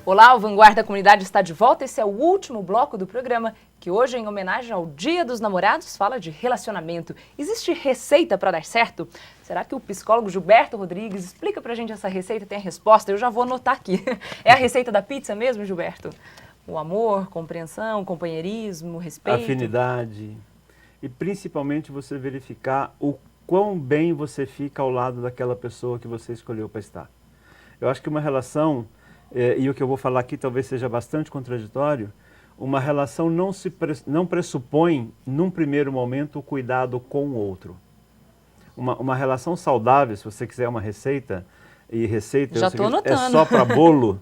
Olá, o Vanguarda Comunidade está de volta. Esse é o último bloco do programa, que hoje, em homenagem ao Dia dos Namorados, fala de relacionamento. Existe receita para dar certo? Será que o psicólogo Gilberto Rodrigues explica pra gente essa receita? Tem a resposta? Eu já vou anotar aqui. É a receita da pizza mesmo, Gilberto? O amor, compreensão, companheirismo, respeito? Afinidade. E principalmente você verificar o quão bem você fica ao lado daquela pessoa que você escolheu para estar. Eu acho que uma relação, e o que eu vou falar aqui talvez seja bastante contraditório, uma relação não pressupõe, num primeiro momento, o cuidado com o outro. Uma relação saudável, se você quiser uma receita, e receita já tô anotando. É só para bolo,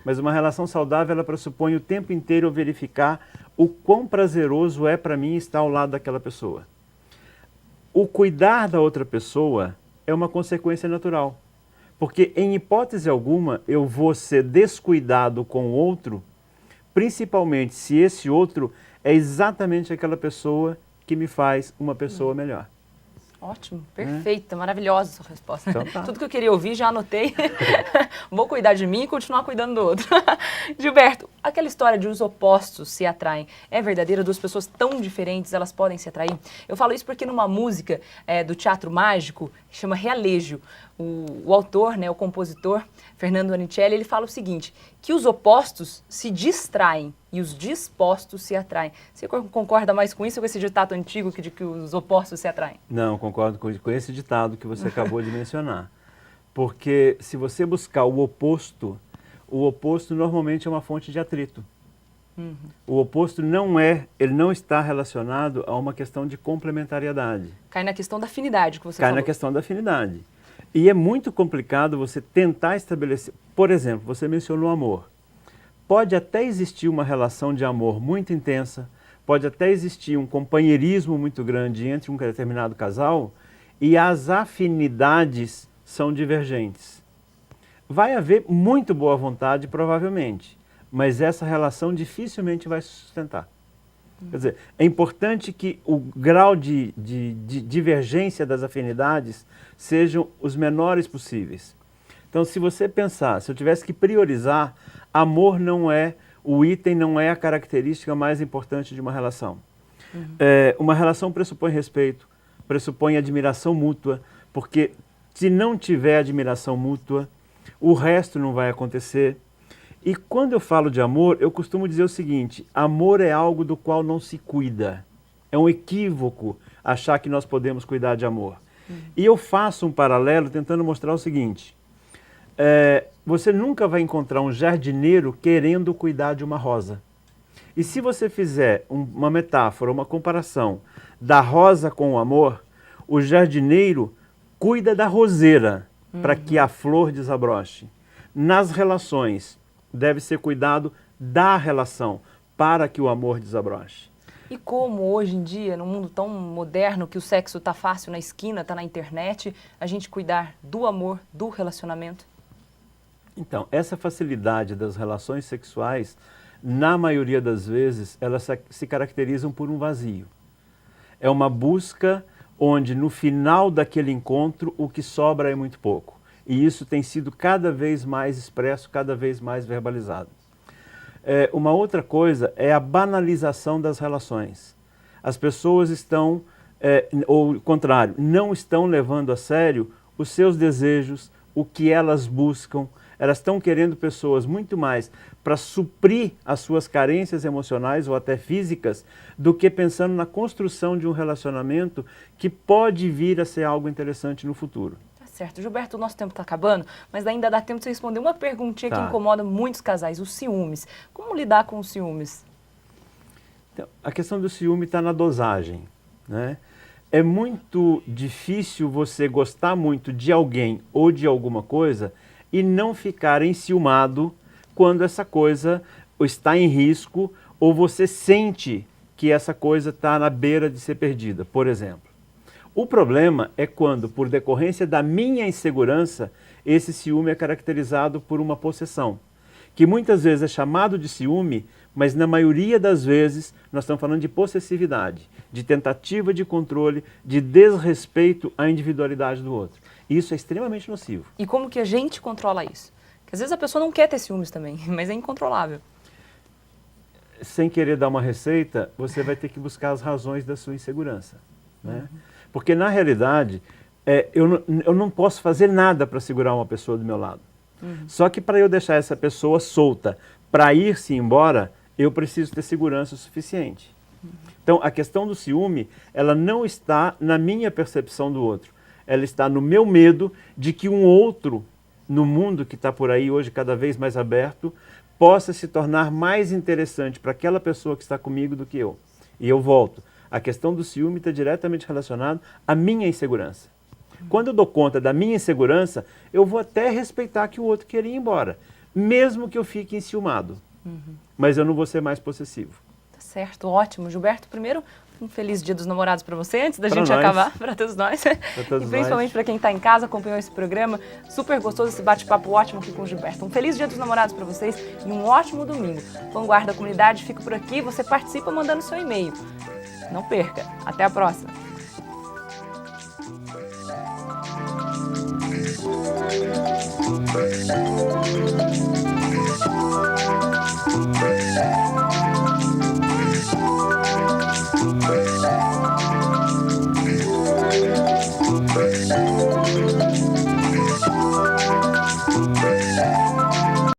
mas uma relação saudável, ela pressupõe o tempo inteiro verificar o quão prazeroso é para mim estar ao lado daquela pessoa. O cuidar da outra pessoa é uma consequência natural. Porque, em hipótese alguma, eu vou ser descuidado com o outro, principalmente se esse outro é exatamente aquela pessoa que me faz uma pessoa melhor. Ótimo, perfeita, maravilhosa sua resposta. Então tá. Tudo que eu queria ouvir, já anotei. Vou cuidar de mim e continuar cuidando do outro. Gilberto, aquela história de os opostos se atraem, é verdadeira? Duas pessoas tão diferentes, elas podem se atrair? Eu falo isso porque numa música do Teatro Mágico, que chama Realejo, o autor, o compositor, Fernando Anicelli, ele fala o seguinte, que os opostos se distraem e os dispostos se atraem. Você concorda mais com isso ou com esse ditado antigo de que os opostos se atraem? Não, concordo com esse ditado que você acabou de mencionar. Porque se você buscar o oposto normalmente é uma fonte de atrito. O oposto ele não está relacionado a uma questão de complementariedade. Cai na questão da afinidade que você falou. Cai na questão da afinidade. E é muito complicado você tentar estabelecer... Por exemplo, você mencionou amor. Pode até existir uma relação de amor muito intensa, pode até existir um companheirismo muito grande entre um determinado casal e as afinidades são divergentes. Vai haver muito boa vontade, provavelmente, mas essa relação dificilmente vai se sustentar. Quer dizer, é importante que o grau de divergência das afinidades sejam os menores possíveis. Então, se você pensar, se eu tivesse que priorizar, amor não é o item, não é a característica mais importante de uma relação. Uma relação pressupõe respeito, pressupõe admiração mútua, porque se não tiver admiração mútua, o resto não vai acontecer. E quando eu falo de amor, eu costumo dizer o seguinte, amor é algo do qual não se cuida. É um equívoco achar que nós podemos cuidar de amor. E eu faço um paralelo tentando mostrar o seguinte, você nunca vai encontrar um jardineiro querendo cuidar de uma rosa. E se você fizer uma metáfora, uma comparação da rosa com o amor, o jardineiro cuida da roseira para que a flor desabroche. Nas relações, deve ser cuidado da relação para que o amor desabroche. E como hoje em dia, num mundo tão moderno que o sexo está fácil na esquina, está na internet, a gente cuidar do amor, do relacionamento? Então, essa facilidade das relações sexuais, na maioria das vezes, elas se caracterizam por um vazio. É uma busca onde no final daquele encontro o que sobra é muito pouco. E isso tem sido cada vez mais expresso, cada vez mais verbalizado. Uma outra coisa é a banalização das relações. As pessoas estão, ou o contrário, não estão levando a sério os seus desejos, o que elas buscam. Elas estão querendo pessoas muito mais para suprir as suas carências emocionais ou até físicas do que pensando na construção de um relacionamento que pode vir a ser algo interessante no futuro. Certo. Gilberto, o nosso tempo está acabando, mas ainda dá tempo de você responder uma perguntinha que incomoda muitos casais, os ciúmes. Como lidar com os ciúmes? Então, a questão do ciúme está na dosagem, né? É muito difícil você gostar muito de alguém ou de alguma coisa e não ficar enciumado quando essa coisa está em risco ou você sente que essa coisa está na beira de ser perdida, por exemplo. O problema é quando, por decorrência da minha insegurança, esse ciúme é caracterizado por uma possessão, que muitas vezes é chamado de ciúme, mas na maioria das vezes nós estamos falando de possessividade, de tentativa de controle, de desrespeito à individualidade do outro. Isso é extremamente nocivo. E como que a gente controla isso? Porque às vezes a pessoa não quer ter ciúmes também, mas é incontrolável. Sem querer dar uma receita, você vai ter que buscar as razões da sua insegurança, né? Porque na realidade, eu não posso fazer nada para segurar uma pessoa do meu lado. Só que para eu deixar essa pessoa solta para ir-se embora, eu preciso ter segurança o suficiente. Então, a questão do ciúme, ela não está na minha percepção do outro. Ela está no meu medo de que um outro, no mundo que está por aí hoje cada vez mais aberto, possa se tornar mais interessante para aquela pessoa que está comigo do que eu. E eu volto. A questão do ciúme está diretamente relacionada à minha insegurança. Quando eu dou conta da minha insegurança, eu vou até respeitar que o outro queria ir embora, mesmo que eu fique enciumado. Mas eu não vou ser mais possessivo. Tá certo, ótimo. Gilberto, primeiro, um feliz Dia dos Namorados para você, antes da Pra gente nós. acabar, para todos nós. todos E principalmente para quem está em casa, acompanhou esse programa. Super gostoso esse bate-papo ótimo aqui com o Gilberto. Um feliz Dia dos Namorados para vocês e um ótimo domingo. Vanguarda Comunidade fica por aqui, você participa mandando seu e-mail. Não perca. Até a próxima.